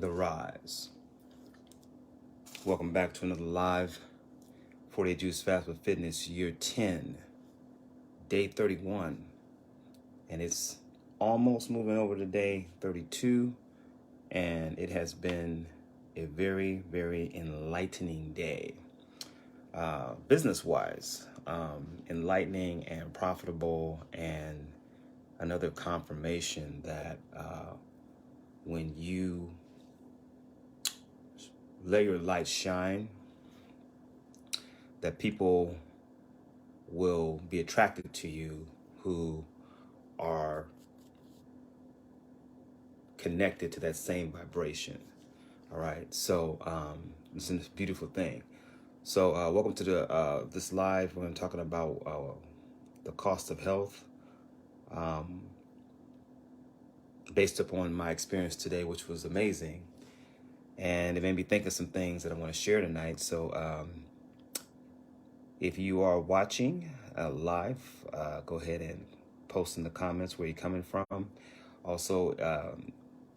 the rise. Welcome back to another live 48 Juice Fast with Fitness, year 10, day 31. And it's almost moving over to day 32. And it has been a very, very enlightening day. Business-wise, enlightening and profitable, and another confirmation that when you let your light shine, that people will be attracted to you who are connected to that same vibration. All right, so it's a beautiful thing. So welcome to the this live. We're talking about the cost of health, based upon my experience today, which was amazing, and it made me think of some things that I want to share tonight. So if you are watching live, go ahead and post in the comments where you're coming from. Also,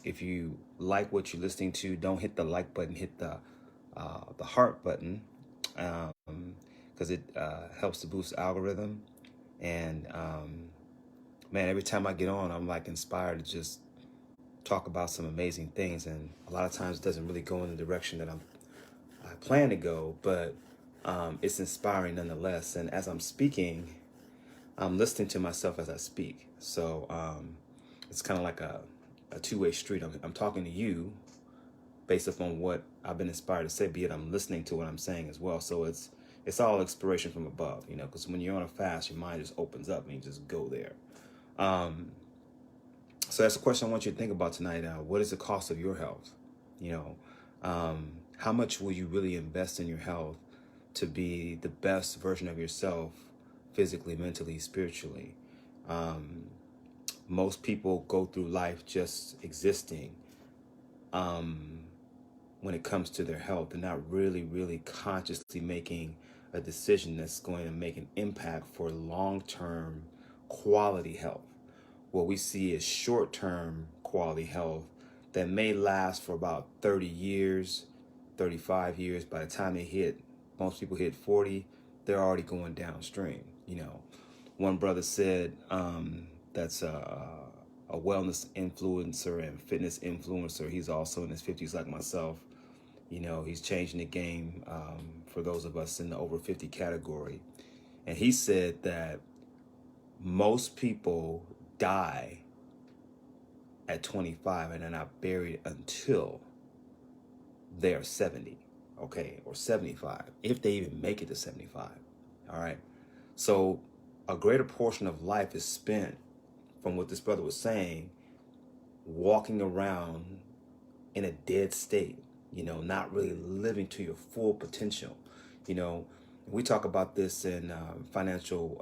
if you like what you're listening to, don't hit the like button, hit the heart button, because it helps to boost the algorithm. And man, every time I get on, I'm like inspired to just talk about some amazing things. And a lot of times it doesn't really go in the direction that I plan to go, but it's inspiring nonetheless. And as I'm speaking, I'm listening to myself as I speak. So it's kind of like a two-way street. I'm talking to you based upon what I've been inspired to say, be it I'm listening to what I'm saying as well. So it's all inspiration from above, because when you're on a fast, your mind just opens up and you just go there. So that's the question I want you to think about tonight. What is the cost of your health? How much will you really invest in your health to be the best version of yourself, physically, mentally, spiritually? Most people go through life just existing. When it comes to their health, they're not really consciously making a decision that's going to make an impact for long-term quality health. What we see is short-term quality health that may last for about 30 years, 35 years. By the time most people hit 40, they're already going downstream. One brother said that's a wellness influencer and fitness influencer. He's also in his 50s like myself. He's changing the game for those of us in the over 50 category. And he said that most people die at 25 and are not buried until they are 70, okay, or 75, if they even make it to 75. All right. So a greater portion of life is spent, from what this brother was saying, walking around in a dead state, not really living to your full potential. We talk about this in financial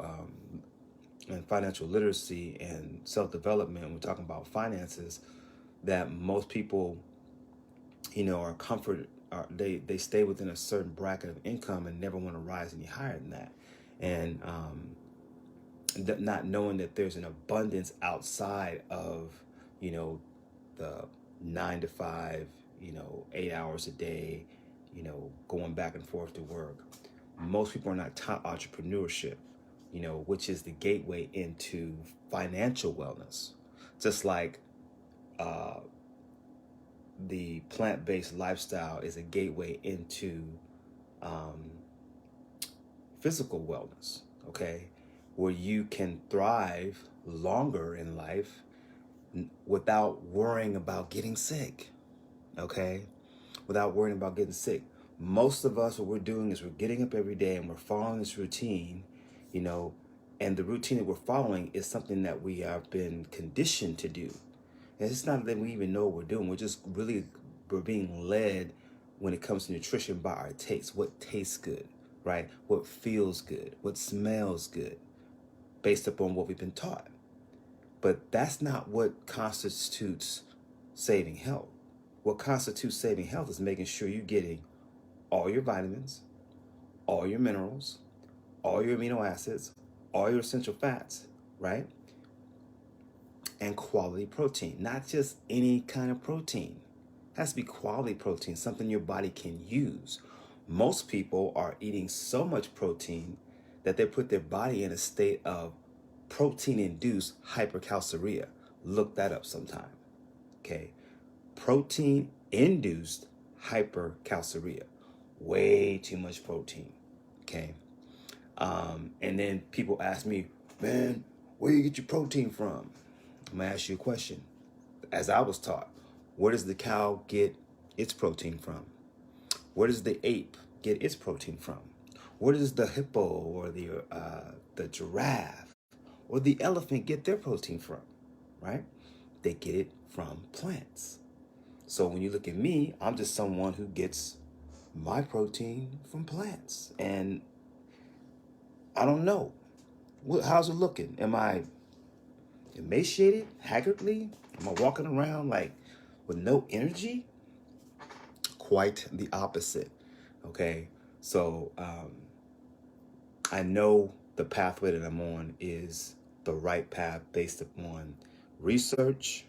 literacy and self-development. We're talking about finances, that most people, are comforted. They stay within a certain bracket of income and never want to rise any higher than that. And not knowing that there's an abundance outside of, the 9 to 5, 8 hours a day, going back and forth to work. Most people are not taught entrepreneurship, which is the gateway into financial wellness. Just like the plant-based lifestyle is a gateway into physical wellness, okay? Where you can thrive longer in life without worrying about getting sick, okay? Without worrying about getting sick. Most of us, what we're doing is we're getting up every day and we're following this routine, and the routine that we're following is something that we have been conditioned to do. And it's not that we even know what we're doing. We're being led when it comes to nutrition by our taste. What tastes good, right? What feels good, what smells good, based upon what we've been taught. But that's not what constitutes saving health. What constitutes saving health is making sure you're getting all your vitamins, all your minerals, all your amino acids, all your essential fats, right? And quality protein, not just any kind of protein, It has to be quality protein, something your body can use. Most people are eating so much protein that they put their body in a state of protein-induced hypercalciuria. Look that up sometime. Okay, protein-induced hypercalciuria. Way too much protein. Okay, and then people ask me, man, where do you get your protein from? I'm gonna ask you a question. As I was taught, where does the cow get its protein from? Where does the ape get its protein from? Where does the hippo or the giraffe or the elephant get their protein from? Right? They get it from plants. So when you look at me, I'm just someone who gets my protein from plants. And I don't know. How's it looking? Am I emaciated, haggardly? Am I walking around like with no energy? Quite the opposite. Okay, so I know the pathway that I'm on is the right path based upon research,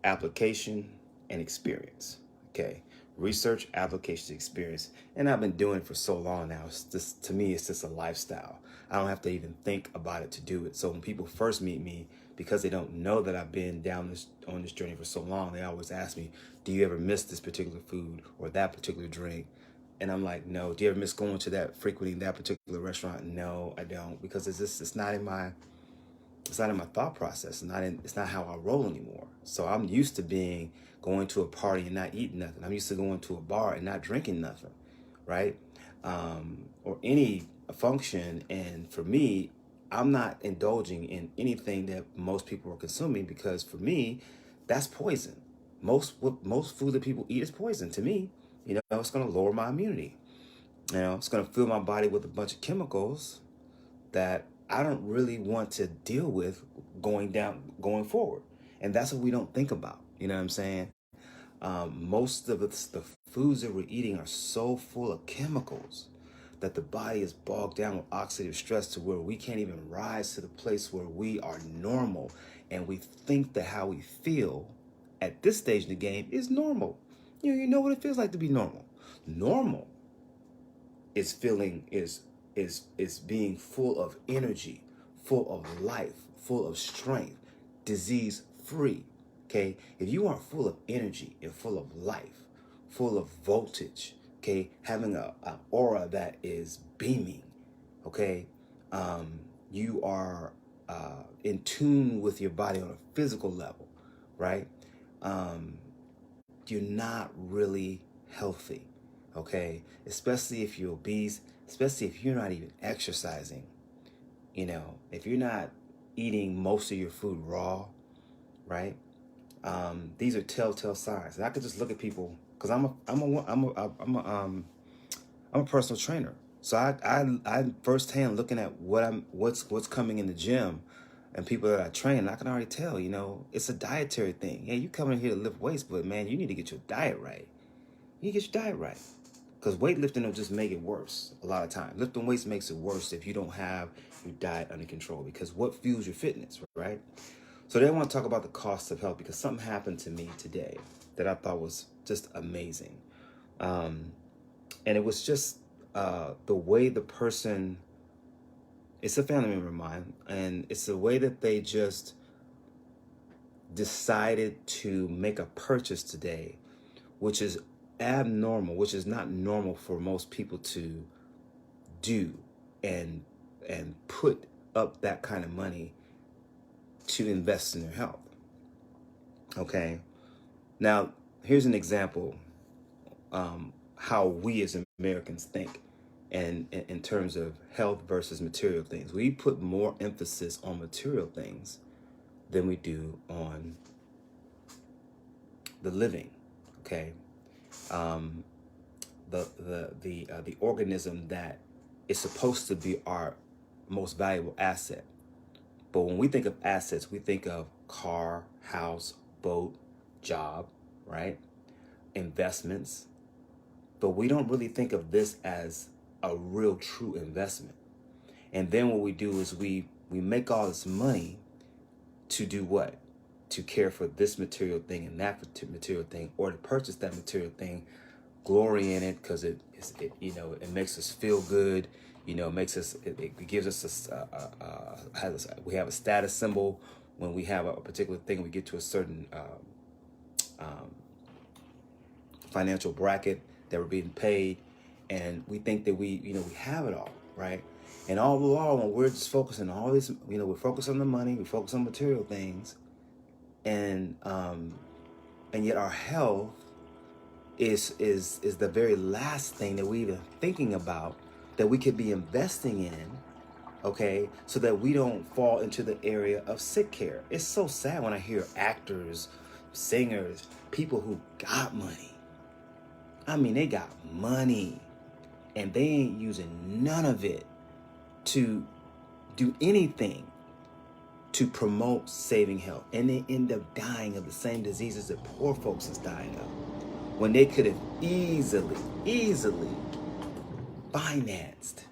application, and experience. Okay, research, application, experience, and I've been doing it for so long now. It's just, to me, it's just a lifestyle. I don't have to even think about it to do it. So when people first meet me, because they don't know that I've been on this journey for so long, they always ask me, do you ever miss this particular food or that particular drink? And I'm like, no. Do you ever miss going to frequenting that particular restaurant? No, I don't, because it's not in my thought process. It's not how I roll anymore. So I'm used to going to a party and not eating nothing. I'm used to going to a bar and not drinking nothing, right? Or any function. And for me, I'm not indulging in anything that most people are consuming, because for me, that's poison. Most food that people eat is poison to me. It's going to lower my immunity. It's going to fill my body with a bunch of chemicals that I don't really want to deal with going forward. And that's what we don't think about. You know what I'm saying? Most of the foods that we're eating are so full of chemicals that the body is bogged down with oxidative stress to where we can't even rise to the place where we are normal. And we think that how we feel at this stage in the game is normal. You know what it feels like to be normal. Normal is being full of energy, full of life, full of strength, disease free. Okay, if you aren't full of energy and full of life, full of voltage, okay, having an aura that is beaming, okay, you are in tune with your body on a physical level, right? You're not really healthy, okay? Especially if you're obese, especially if you're not even exercising. If you're not eating most of your food raw, right? These are telltale signs. And I could just look at people, because I'm a personal trainer. So I firsthand looking at what's coming in the gym and people that I train, I can already tell, it's a dietary thing. Yeah, you coming in here to lift weights, but man, you need to get your diet right. You need to get your diet right. Because weightlifting will just make it worse a lot of times. Lifting weights makes it worse if you don't have your diet under control, because what fuels your fitness, right? So they want to talk about the cost of health, because something happened to me today that I thought was just amazing. And it was just the way the person, it's a family member of mine, and it's the way that they just decided to make a purchase today, which is abnormal, which is not normal for most people to do, and put up that kind of money to invest in their health. Okay, now here's an example how we as Americans think, and in terms of health versus material things. We put more emphasis on material things than we do on the living. Okay, the organism that is supposed to be our most valuable asset. But when we think of assets, we think of car, house, boat, job, right? Investments. But we don't really think of this as a real true investment. And then what we do is we make all this money to do what? to care for this material thing and that material thing, or to purchase that material thing, glory in it because it makes us feel good. It makes us, it gives us we have a status symbol when we have a particular thing. We get to a certain financial bracket that we're being paid, and we think that we have it all, right? And all along, when we're just focusing on all this, we're focused on the money, we focus on material things, and yet our health is the very last thing that we even thinking about that we could be investing in, okay, so that we don't fall into the area of sick care. It's so sad when I hear actors, singers, people who got money. I mean, they got money and they ain't using none of it to do anything to promote saving health. And they end up dying of the same diseases that poor folks is dying of, when they could have easily financed,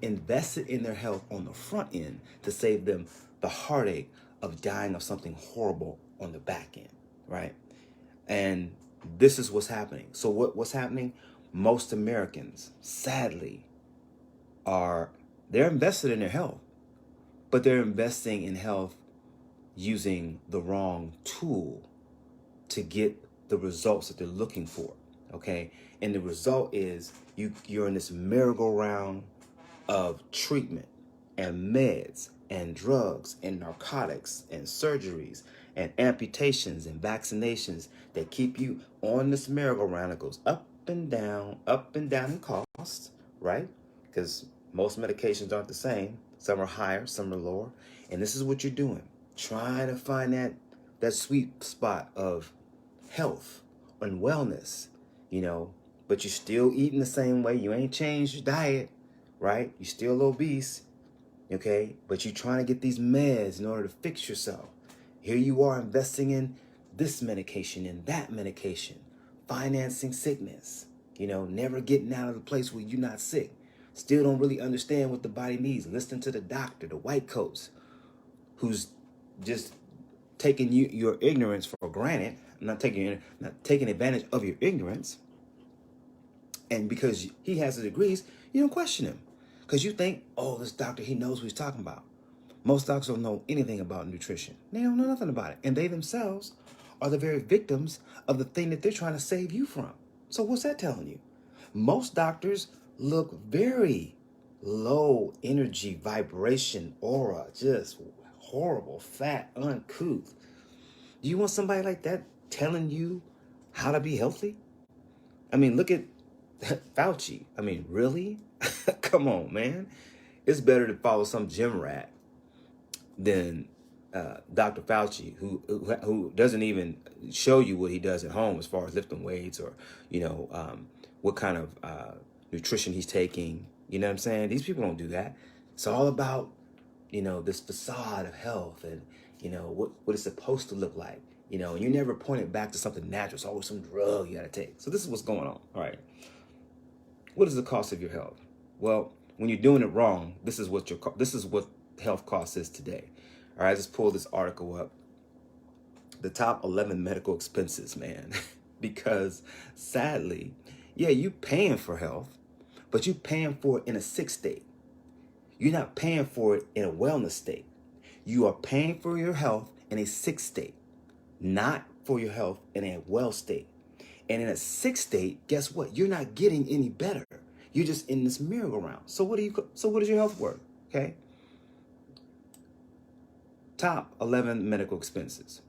invested in their health on the front end to save them the heartache of dying of something horrible on the back end, right? And this is what's happening. So what's happening? Most Americans, sadly, they're invested in their health, but they're investing in health using the wrong tool to get the results that they're looking for, okay? And the result is you're in this merry-go-round of treatment and meds and drugs and narcotics and surgeries and amputations and vaccinations that keep you on this merry-go-round that goes up and down in cost, right? Because most medications aren't the same. Some are higher, some are lower. And this is what you're doing, trying to find that sweet spot of health and wellness, but you're still eating the same way. You ain't changed your diet, right? You're still obese, okay? But you're trying to get these meds in order to fix yourself. Here you are investing in this medication and that medication, financing sickness, never getting out of the place where you're not sick. Still don't really understand what the body needs. Listening to the doctor, the white coats, who's just taking your ignorance for granted. Not taking advantage of your ignorance. And because he has the degrees, you don't question him. Because you think, oh, this doctor, he knows what he's talking about. Most doctors don't know anything about nutrition. They don't know nothing about it. And they themselves are the very victims of the thing that they're trying to save you from. So what's that telling you? Most doctors look very low energy, vibration, aura, just horrible, fat, uncouth. Do you want somebody like that telling you how to be healthy? I mean, look at Fauci. I mean, really? Come on, man. It's better to follow some gym rat than Dr. Fauci, who doesn't even show you what he does at home as far as lifting weights or, what kind of nutrition he's taking. You know what I'm saying? These people don't do that. It's all about, this facade of health and, what it's supposed to look like. And you never point it back to something natural. It's always some drug you got to take. So this is what's going on. All right. What is the cost of your health? Well, when you're doing it wrong, this is what health cost is today. All right, I just pulled this article up. The top 11 medical expenses, man. Because sadly, yeah, you paying for health, but you paying for it in a sick state. You're not paying for it in a wellness state. You are paying for your health in a sick state, not for your health in a well state. And in a sick state, guess what? You're not getting any better. You're just in this merry-go-round. So what is your health worth? Okay. Top 11 medical expenses.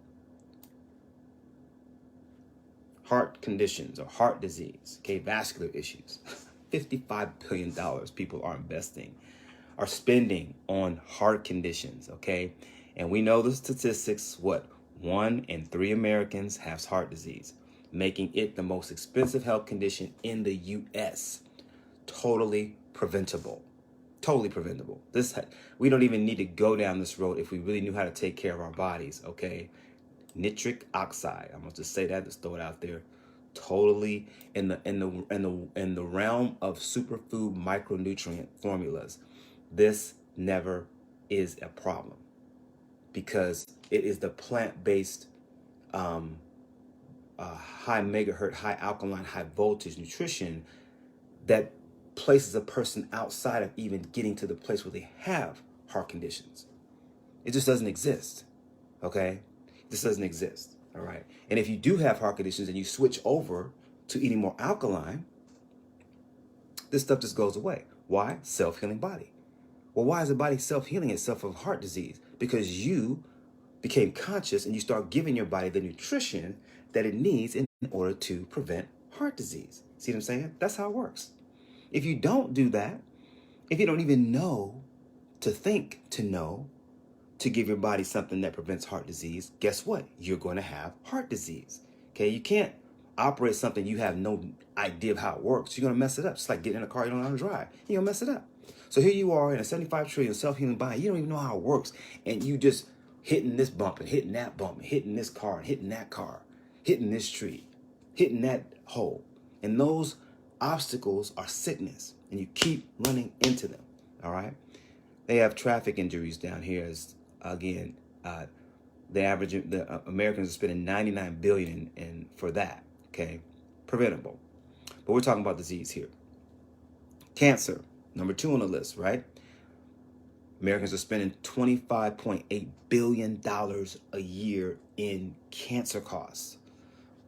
Heart conditions or heart disease, okay, vascular issues. $55 billion people are spending on heart conditions, okay? And we know the statistics, 1 in 3 Americans has heart disease, making it the most expensive health condition in the U.S. Totally preventable. We don't even need to go down this road if we really knew how to take care of our bodies, okay? Nitric oxide. I'm gonna just say that, just throw it out there. Totally in the realm of superfood micronutrient formulas. This never is a problem. because it is the plant-based high megahertz, high alkaline, high voltage nutrition that places a person outside of even getting to the place where they have heart conditions. It just doesn't exist. Okay? This doesn't exist. All right. And if you do have heart conditions and you switch over to eating more alkaline, this stuff just goes away. Why? Self-healing body. Well, why is the body self-healing itself of heart disease? Because you became conscious and you start giving your body the nutrition that it needs in order to prevent heart disease. See what I'm saying? That's how it works. If you don't do that, if you don't even know to think to know to give your body something that prevents heart disease, guess what? You're going to have heart disease. Okay, you can't operate something you have no idea of how it works. You're going to mess it up. It's like getting in a car you don't know how to drive. You're going to mess it up. So here you are in a 75 trillion self-healing body. You don't even know how it works. And you just hitting this bump and hitting that bump and hitting this car and hitting that car, hitting this tree, hitting that hole. And those obstacles are sickness. And you keep running into them. All right. They have traffic injuries down here. As again, the Americans are spending $99 billion in for that. Okay, preventable. But we're talking about disease here. Cancer, number 2 on the list, right? Americans are spending $25.8 billion a year in cancer costs.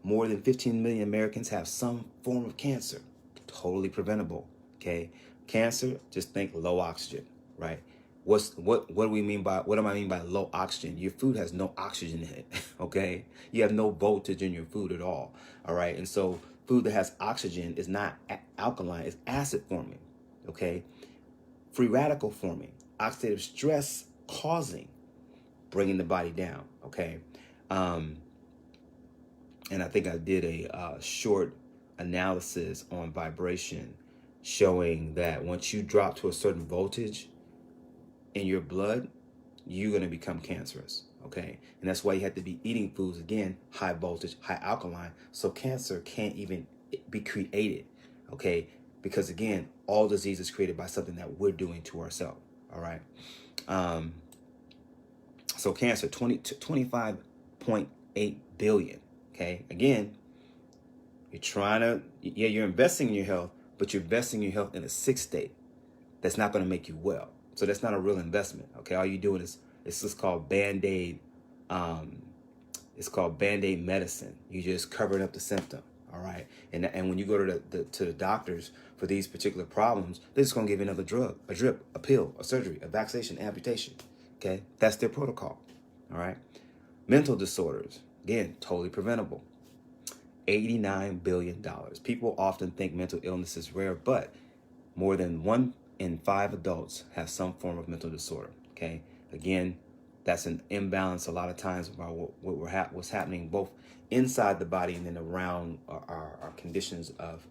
More than 15 million Americans have some form of cancer. Totally preventable. Okay, cancer. Just think low oxygen, right? What do we mean by, what do I mean by low oxygen? Your food has no oxygen in it, okay? You have no voltage in your food at all right? And so food that has oxygen is not alkaline, it's acid forming, okay? Free radical forming, oxidative stress causing, bringing the body down, okay? And I think I did a short analysis on vibration showing that once you drop to a certain voltage in your blood, you're going to become cancerous, okay? And that's why you have to be eating foods, again, high voltage, high alkaline, so cancer can't even be created, okay? Because again, all disease is created by something that we're doing to ourselves, all right? So cancer, 25.8 billion, okay? Again, you're investing in your health, but you're investing in your health in a sick state that's not going to make you well. So that's not a real investment, okay? All you're doing is, it's just called Band-Aid. It's called Band-Aid medicine. You just covering up the symptom, all right? And when you go to the doctors for these particular problems, they're just going to give you another drug, a drip, a pill, a surgery, a vaccination, amputation, okay? That's their protocol, all right? Mental disorders, again, totally preventable. $89 billion. People often think mental illness is rare, but more than 1 in 5 adults have some form of mental disorder, okay? Again, that's an imbalance a lot of times about what's happening both inside the body and then around our conditions of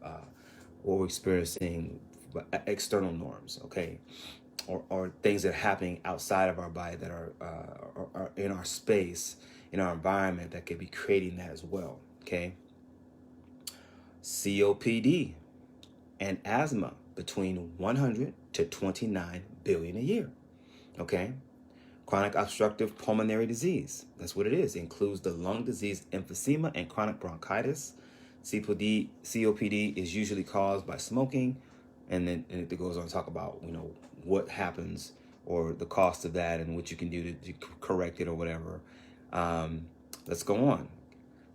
what we're experiencing, external norms, okay? Or things that are happening outside of our body that are in our space, in our environment, that could be creating that as well, okay? COPD and asthma, between 100 to 29 billion a year, okay? Chronic obstructive pulmonary disease, that's what it is. It includes the lung disease emphysema and chronic bronchitis. COPD is usually caused by smoking, and then it goes on to talk about, what happens or the cost of that and what you can do to correct it or whatever. Let's go on.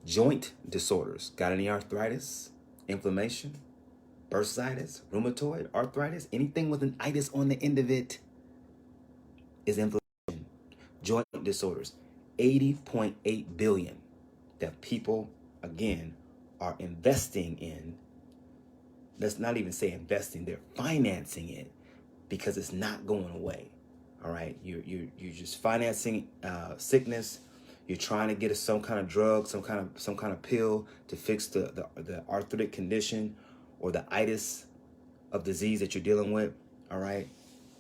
Joint disorders. Got any arthritis, inflammation, bursitis, rheumatoid arthritis? Anything with an itis on the end of it is inflammation. Joint disorders. 80.8 billion that people, again, are investing in. Let's not even say investing, they're financing it because it's not going away. All right, you're just financing sickness. You're trying to get some kind of drug, some kind of pill to fix the arthritic condition or the itis of disease that you're dealing with. All right,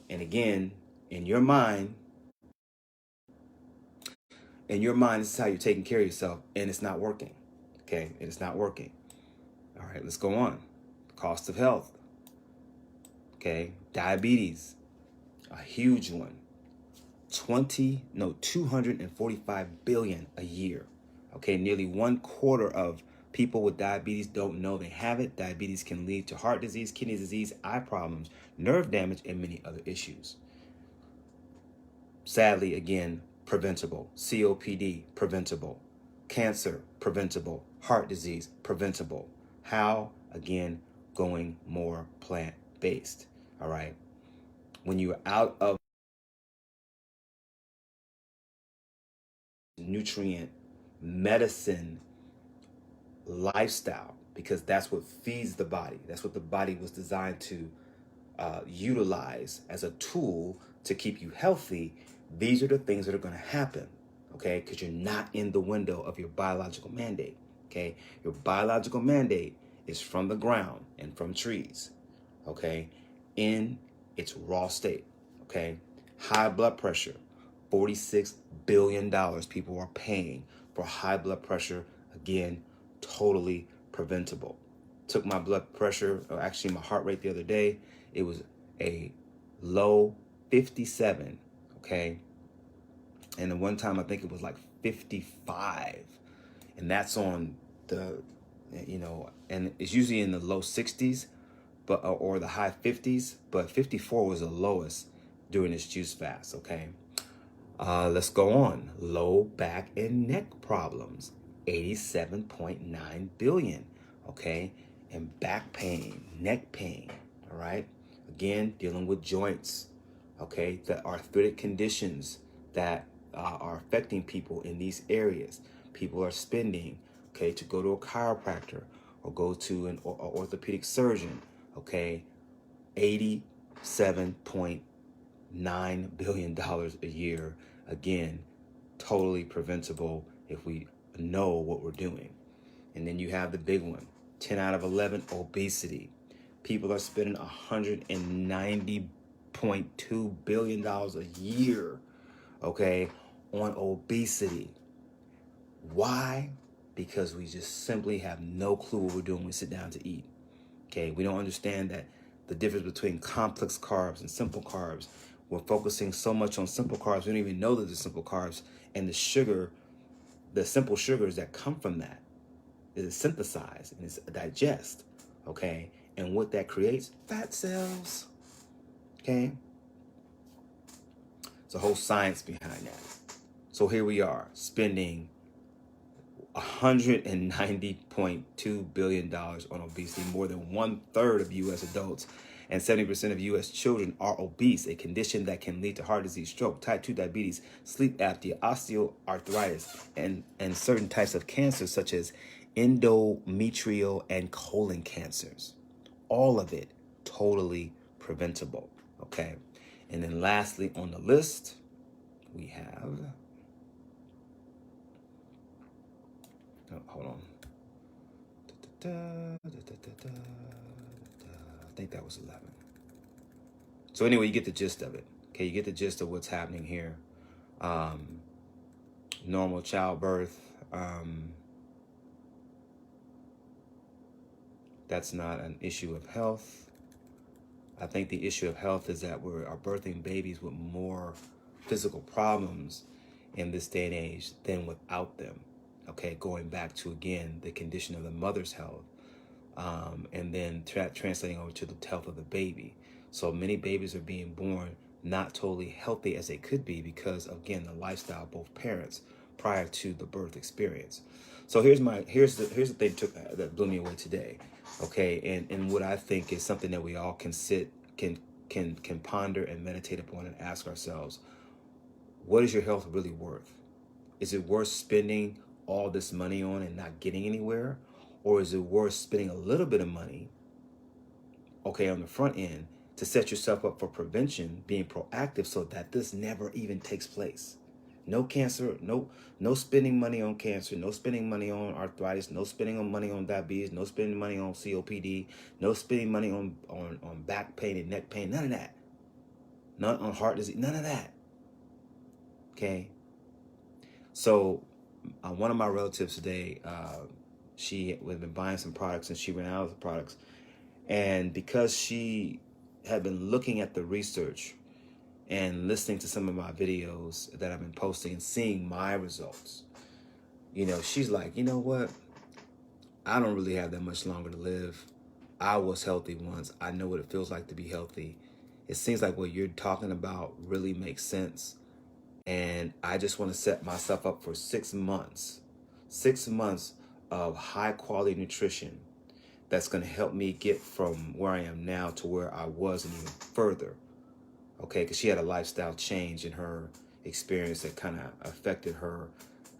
and again, in your mind, this is how you're taking care of yourself, and it's not working. Okay, and it's not working. All right, let's go on. Cost of health. Okay, diabetes, a huge one. 245 billion a year. Okay, nearly 1/4 of people with diabetes don't know they have it. Diabetes can lead to heart disease, kidney disease, eye problems, nerve damage, and many other issues. Sadly, again, preventable. COPD, preventable. Cancer, preventable. Heart disease, preventable. How? Again, going more plant-based. All right. When you're out of nutrient medicine lifestyle, because that's what feeds the body. That's what the body was designed to utilize as a tool to keep you healthy. These are the things that are going to happen, okay? Because you're not in the window of your biological mandate, okay? Your biological mandate is from the ground and from trees, okay? In its raw state, okay? High blood pressure, $46 billion people are paying for high blood pressure. Again, totally preventable. Took my blood pressure, or actually my heart rate the other day. It was a low 57, okay? And the one time I think it was like 55. And that's on the, and it's usually in the low 60s, but or the high 50s, but 54 was the lowest during this juice fast, okay? Let's go on. Low back and neck problems, 87.9 billion, okay? And back pain, neck pain, all right? Again, dealing with joints, okay? The arthritic conditions that are affecting people in these areas. People are spending, okay, to go to a chiropractor or go to an orthopedic surgeon, okay? $87.9 billion a year. Again, totally preventable if we know what we're doing. And then you have the big one, 10 out of 11, obesity. People are spending $190.2 billion a year, okay, on obesity. Why? Because we just simply have no clue what we're doing when we sit down to eat. Okay, we don't understand that the difference between complex carbs and simple carbs. We're focusing so much on simple carbs, we don't even know that they're simple carbs. And the sugar, the simple sugars that come from that is synthesized and it's digest, okay? And what that creates? Fat cells, okay? It's a whole science behind that. So here we are, spending $190.2 billion on obesity. More than 1/3 of U.S. adults and 70% of U.S. children are obese, a condition that can lead to heart disease, stroke, type 2 diabetes, sleep apnea, osteoarthritis, and certain types of cancers such as endometrial and colon cancers. All of it totally preventable, okay? And then lastly on the list, we have... Oh, hold on. I think that was 11. So anyway, you get the gist of it. Okay, you get the gist of what's happening here. Normal childbirth. That's not an issue of health. I think the issue of health is that we are birthing babies with more physical problems in this day and age than without them. Okay, going back to, again, the condition of the mother's health, and then translating over to the health of the baby. So many babies are being born not totally healthy as they could be because, again, the lifestyle of both parents prior to the birth experience. So here's the thing that blew me away today. Okay, and what I think is something that we all can ponder and meditate upon and ask ourselves: what is your health really worth? Is it worth spending all this money on and not getting anywhere? Or is it worth spending a little bit of money, okay, on the front end to set yourself up for prevention, being proactive so that this never even takes place? No cancer, no spending money on cancer, no spending money on arthritis, no spending money on diabetes, no spending money on COPD, no spending money on back pain and neck pain, none of that. None on heart disease, none of that. Okay? So one of my relatives today, she had been buying some products and she ran out of the products. And because she had been looking at the research and listening to some of my videos that I've been posting and seeing my results, she's like, you know what? I don't really have that much longer to live. I was healthy once. I know what it feels like to be healthy. It seems like what you're talking about really makes sense. And I just want to set myself up for 6 months, 6 months of high quality nutrition that's going to help me get from where I am now to where I was and even further. Okay, because she had a lifestyle change in her experience that kind of affected her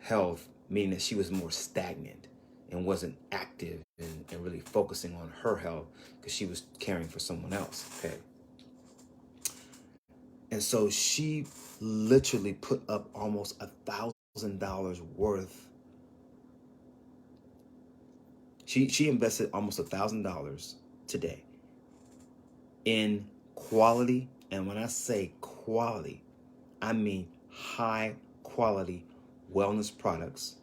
health, meaning that she was more stagnant and wasn't active and really focusing on her health because she was caring for someone else. Okay. And so she literally put up almost $1,000 worth. She invested almost $1,000 today in quality. And when I say quality, I mean high quality wellness products,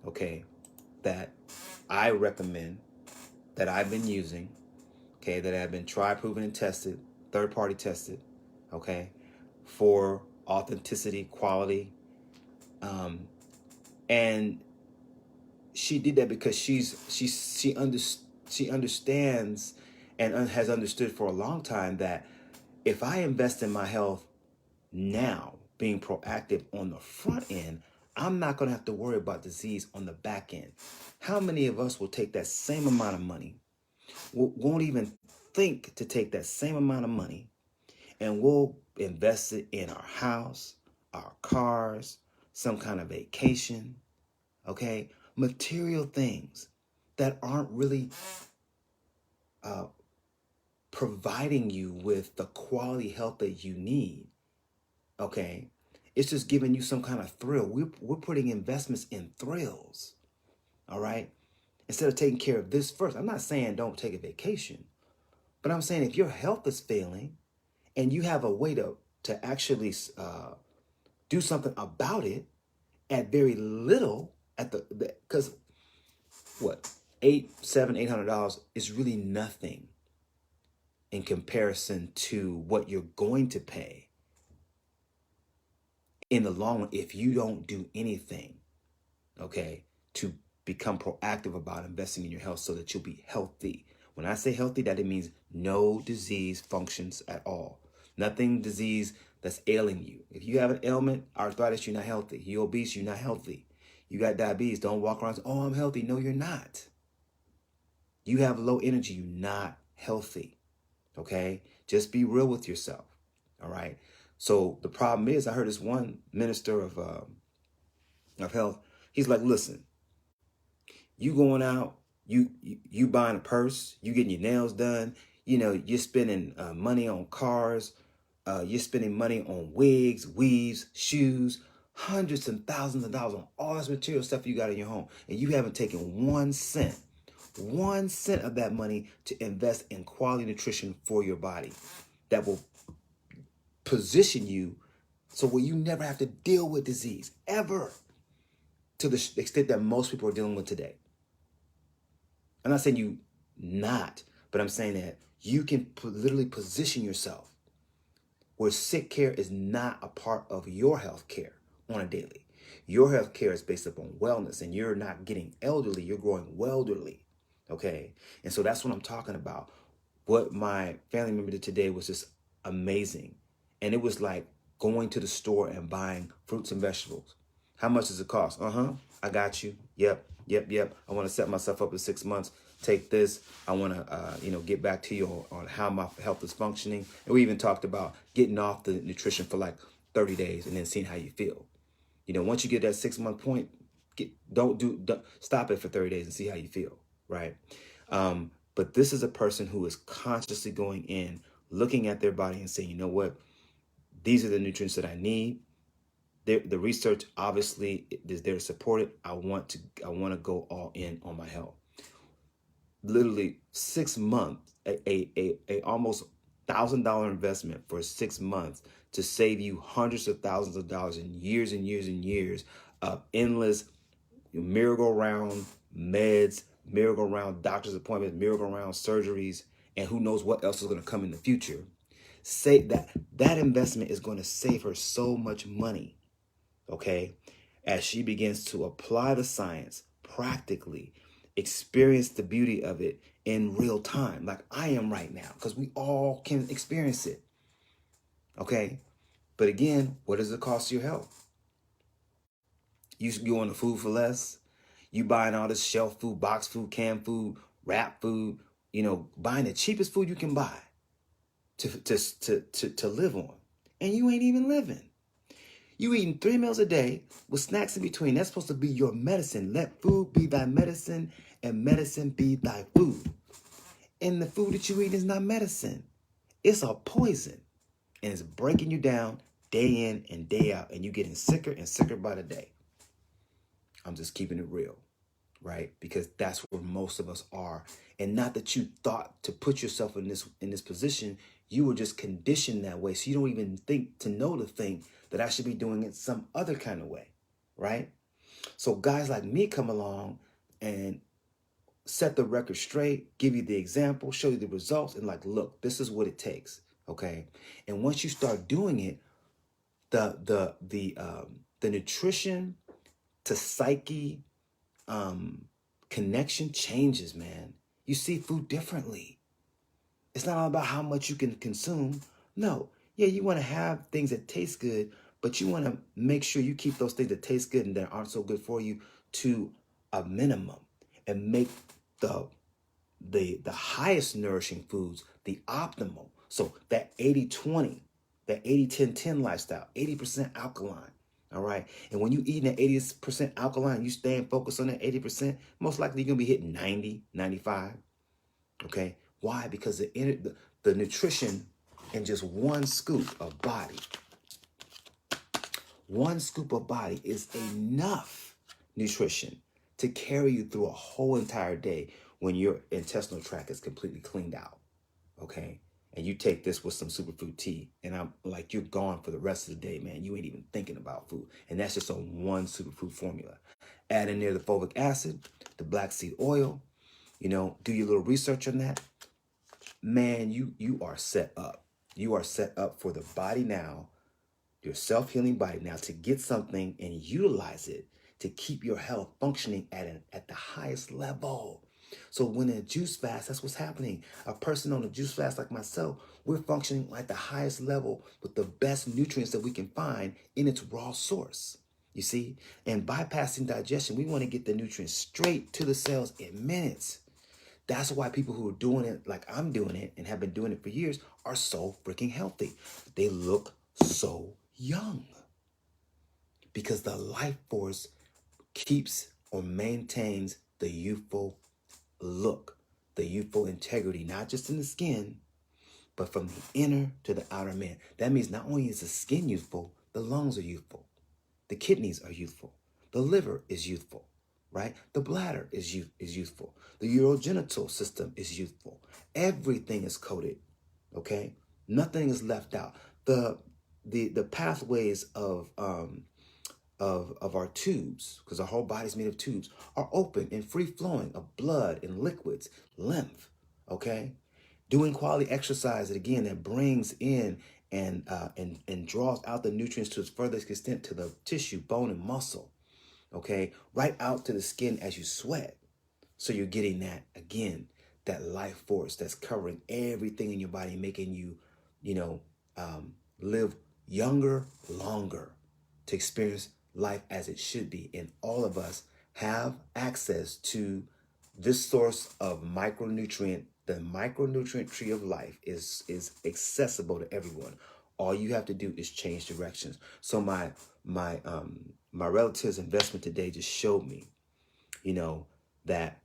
okay, that I recommend, that I've been using, okay, that have been tried, proven, and tested, third party tested, okay, for authenticity, quality. And she did that because she understands and has understood for a long time that if I invest in my health now, being proactive on the front end, I'm not going to have to worry about disease on the back end. How many of us will take that same amount of money, won't even think to take that same amount of money, and we'll invest it in our house, our cars, some kind of vacation, okay? Material things that aren't really providing you with the quality health that you need, okay? It's just giving you some kind of thrill. We're putting investments in thrills, all right? Instead of taking care of this first. I'm not saying don't take a vacation, but I'm saying if your health is failing and you have a way to actually do something about it at very little, at the because what, $800 is really nothing in comparison to what you're going to pay in the long run if you don't do anything, okay, to become proactive about investing in your health so that you'll be healthy. When I say healthy, that it means no disease functions at all. Nothing disease that's ailing you. If you have an ailment, arthritis, you're not healthy. You're obese, you're not healthy. You got diabetes, don't walk around saying, oh, I'm healthy. No, you're not. You have low energy, you're not healthy. Okay? Just be real with yourself. All right? So the problem is, I heard this one minister of health. He's like, listen, you going out, you buying a purse, you getting your nails done, you're spending money on cars, you're spending money on wigs, weaves, shoes, hundreds and thousands of dollars on all this material stuff you got in your home, and you haven't taken 1 cent of that money to invest in quality nutrition for your body that will position you so where you never have to deal with disease ever, to the extent that most people are dealing with today. I'm not saying you not, but I'm saying that you can literally position yourself where sick care is not a part of your health care on a daily. Your health care is based upon wellness, and you're not getting elderly, you're growing welderly. Okay. And so that's what I'm talking about. What my family member did today was just amazing. And it was like going to the store and buying fruits and vegetables. How much does it cost? I got you. Yep. I want to set myself up in 6 months. Take this. I want to, get back to you on how my health is functioning. And we even talked about getting off the nutrition for like 30 days and then seeing how you feel. Once you get that 6 month point, don't stop it for 30 days and see how you feel. Right. But this is a person who is consciously going in, looking at their body and saying, you know what? These are the nutrients that I need. The research obviously is there to support it. I want to go all in on my health. Literally 6 months, a almost $1,000 investment for 6 months to save you hundreds of thousands of dollars in years and years and years of endless merry-go-round meds, merry-go-round doctor's appointments, merry-go-round surgeries, and who knows what else is going to come in the future. Say that investment is going to save her so much money, okay, as she begins to apply the science practically, experience the beauty of it in real time, like I am right now, because we all can experience it, okay? But again, what does it cost your health? You going to Food for Less, you buying all this shelf food, box food, canned food, wrap food, buying the cheapest food you can buy to live on, and you ain't even living. You eating 3 meals a day with snacks in between. That's supposed to be your medicine. Let food be thy medicine, and medicine be thy food. And the food that you eat is not medicine. It's a poison. And it's breaking you down day in and day out. And you're getting sicker and sicker by the day. I'm just keeping it real, right? Because that's where most of us are. And not that you thought to put yourself in this position. You were just conditioned that way. So you don't even think to think that I should be doing it some other kind of way, right? So guys like me come along and set the record straight, give you the example, show you the results, and like, look, this is what it takes, okay? And once you start doing it, the nutrition to psyche connection changes, man. You see food differently. It's not all about how much you can consume. No, yeah, you want to have things that taste good, but you want to make sure you keep those things that taste good and that aren't so good for you to a minimum, and make the highest nourishing foods the optimal. So that 80-20, that 80-10-10 lifestyle, 80% alkaline. All right. And when you eating at 80% alkaline, you staying focused on that 80%, most likely you're going to be hitting 90, 95. Okay. Why? Because the nutrition in just one scoop of body is enough nutrition to carry you through a whole entire day when your intestinal tract is completely cleaned out. Okay. And you take this with some superfood tea, and I'm like, you're gone for the rest of the day, man. You ain't even thinking about food. And that's just on one superfood formula. Add in there the fulvic acid, the black seed oil, do your little research on that. Man, you are set up. You are set up for the body now, your self-healing body now, to get something and utilize it to keep your health functioning at the highest level. So when in a juice fast, that's what's happening. A person on a juice fast like myself, we're functioning at the highest level with the best nutrients that we can find in its raw source. You see? And bypassing digestion, we want to get the nutrients straight to the cells in minutes. That's why people who are doing it like I'm doing it and have been doing it for years are so freaking healthy. They look so young because the life force keeps or maintains the youthful look, the youthful integrity, not just in the skin, but from the inner to the outer man. That means not only is the skin youthful, the lungs are youthful, the kidneys are youthful, the liver is youthful, right? The bladder is youthful, the urogenital system is youthful. Everything is coated, okay? Nothing is left out. The pathways of our tubes, because our whole body's made of tubes, are open and free flowing of blood and liquids, lymph, okay? Doing quality exercise that brings in and draws out the nutrients to its furthest extent to the tissue, bone, and muscle, okay? Right out to the skin as you sweat. So you're getting that life force that's covering everything in your body, making you, live younger, longer, to experience life as it should be. And all of us have access to this source of micronutrient. The micronutrient tree of life is accessible to everyone. All you have to do is change directions. So my relative's investment today just showed me, that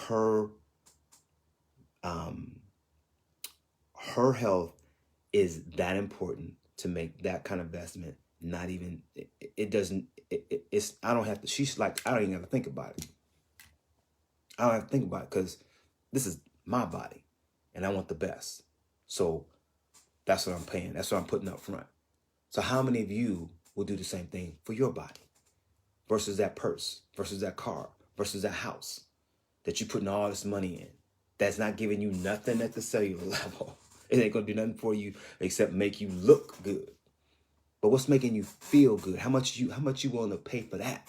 her health is that important to make that kind of investment. Not even, it's, I don't have to, she's like, I don't even have to think about it. I don't have to think about it because this is my body and I want the best. So that's what I'm paying. That's what I'm putting up front. So how many of you will do the same thing for your body versus that purse, versus that car, versus that house that you're putting all this money in? That's not giving you nothing at the cellular level. It ain't gonna do nothing for you except make you look good. But what's making you feel good? How much you willing to pay for that?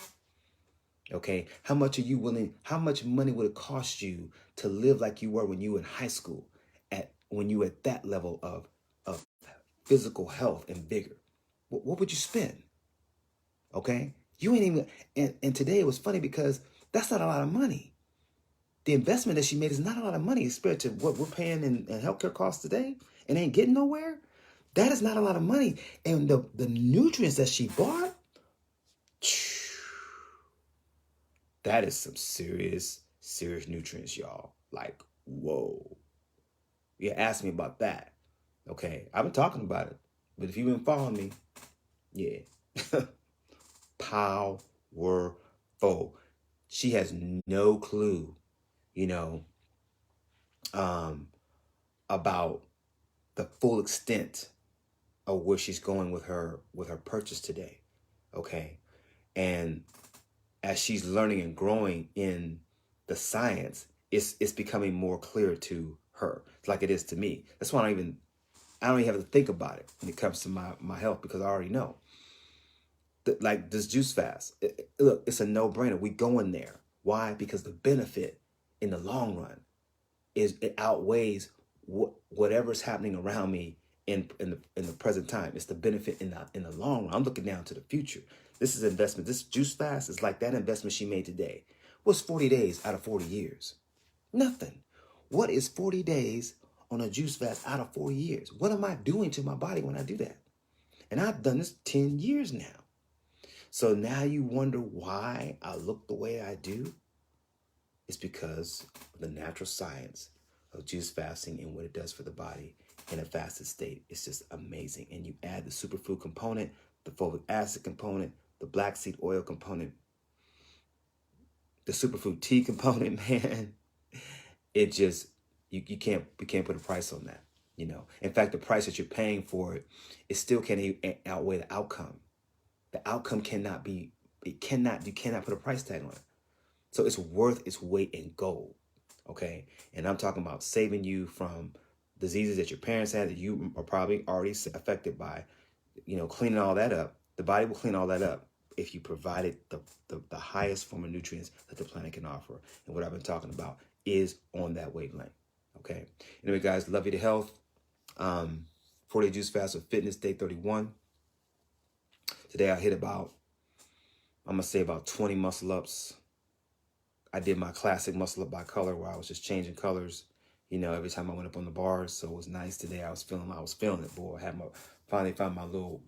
Okay, how much money would it cost you to live like you were when you were in high school, when you were at that level of physical health and vigor? What would you spend? Okay, you ain't even, and today it was funny because that's not a lot of money. The investment that she made is not a lot of money compared to what we're paying in healthcare costs today and ain't getting nowhere. That is not a lot of money. And the nutrients that she bought, that is some serious nutrients, y'all. Like, whoa. Yeah, ask me about that. Okay, I've been talking about it. But if you've been following me, yeah. Powerful. She has no clue, about the full extent of where she's going with her purchase today. Okay. And as she's learning and growing in the science, it's becoming more clear to her, like it is to me. That's why I don't even have to think about it when it comes to my health, because I already know. Like this juice fast, look, it's a no-brainer. We go in there. Why? Because the benefit in the long run it outweighs whatever's happening around me in the present time. It's the benefit in the long run. I'm looking down to the future. This is investment. This juice fast is like that investment she made today. What's 40 days out of 40 years? Nothing. What is 40 days on a juice fast out of 40 years? What am I doing to my body when I do that? And I've done this 10 years now. So now you wonder why I look the way I do? It's because of the natural science of juice fasting and what it does for the body in a fasted state. It's just amazing. And you add the superfood component, the folic acid component, the black seed oil component, the superfood tea component, man. It just, you can't put a price on that. In fact, the price that you're paying for it still can't outweigh the outcome. The outcome you cannot put a price tag on it. So it's worth its weight in gold. Okay. And I'm talking about saving you from diseases that your parents had that you are probably already affected by, cleaning all that up. The body will clean all that up if you provided the highest form of nutrients that the planet can offer. And what I've been talking about is on that wavelength. Okay. Anyway, guys, love you to health. 40-day juice fast with fitness, day 31. Today I hit about 20 muscle ups. I did my classic muscle up by color where I was just changing colors, every time I went up on the bars. So it was nice today. I was feeling it, boy. I had finally found my blue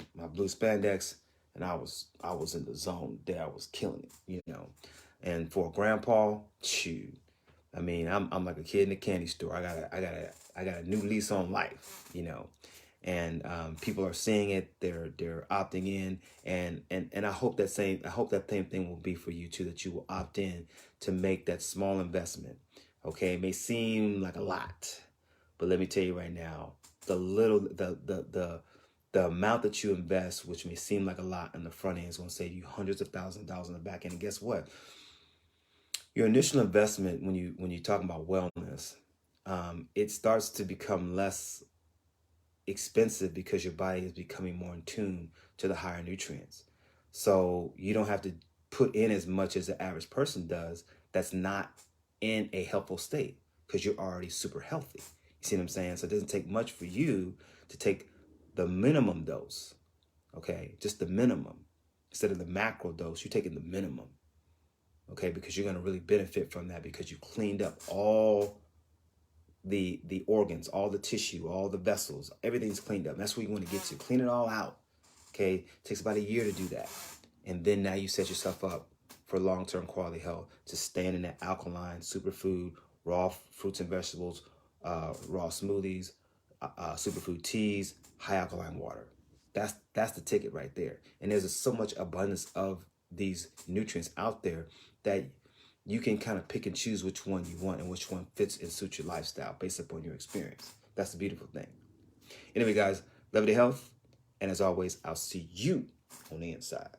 spandex, and I was in the zone there. I was killing it, And for a grandpa, shoot, I mean, I'm like a kid in a candy store. I got a new lease on life, And people are seeing it. They're opting in, and I hope that same thing will be for you too. That you will opt in to make that small investment. Okay, it may seem like a lot, but let me tell you right now, the amount that you invest, which may seem like a lot in the front end, is going to save you hundreds of thousands of dollars in the back end. And guess what? Your initial investment, when you talk about wellness, it starts to become less expensive because your body is becoming more in tune to the higher nutrients. So you don't have to put in as much as the average person does that's not in a healthful state because you're already super healthy. You see what I'm saying? So it doesn't take much for you to take the minimum dose, okay? Just the minimum. Instead of the macro dose, you're taking the minimum, okay? Because you're going to really benefit from that because you cleaned up all the organs, all the tissue, all the vessels, everything's cleaned up. And that's where you want to get to. Clean it all out. Okay. It takes about a year to do that. And then now you set yourself up for long-term quality health to stand in that alkaline superfood, raw fruits and vegetables, raw smoothies, superfood teas, high alkaline water. That's the ticket right there. And there's so much abundance of these nutrients out there that you can kind of pick and choose which one you want and which one fits and suits your lifestyle based upon your experience. That's the beautiful thing. Anyway, guys, love you to health. And as always, I'll see you on the inside.